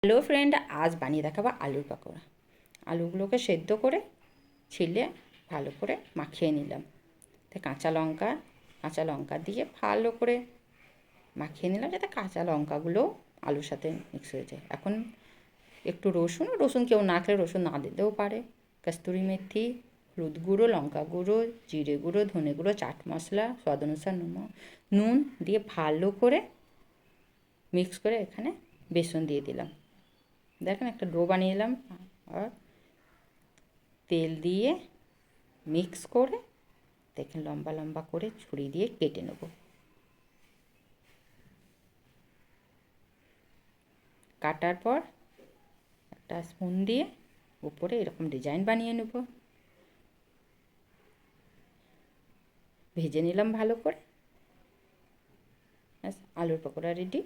Hello friend, আজ বানিয়ে দেখাবো আলুর পকোড়া। আলুগুলোকে সেদ্ধ করে ছিলে ভালো করে মাখিয়ে নিলাম। তো কাঁচা লঙ্কা দিয়ে ভালো করে মাখিয়ে নিলাম যাতে কাঁচা লঙ্কাগুলো আলুর সাথে মিক্স হয়ে যায়। এখন একটু রসুন কেউ না খেলে রসুন না দিতেও পারে। কস্তুরি মেথি, হলুদ গুঁড়ো, লঙ্কা গুঁড়ো, জিরে গুঁড়ো, ধনে গুঁড়ো, চাট মশলা, স্বাদ অনুসার নুন দিয়ে ভালো করে মিক্স করে এখানে বেসন দিয়ে দিলাম। দেখেন একটা ডো বানিয়ে নিলাম আর তেল দিয়ে মিক্স করে দেখেন লম্বা লম্বা করে ছুরি দিয়ে কেটে নেব। কাটার পর একটা স্পুন দিয়ে উপরে এরকম ডিজাইন বানিয়ে নেব। ভেজে নিলাম ভালো করে, আলুর পকোড়া রেডি।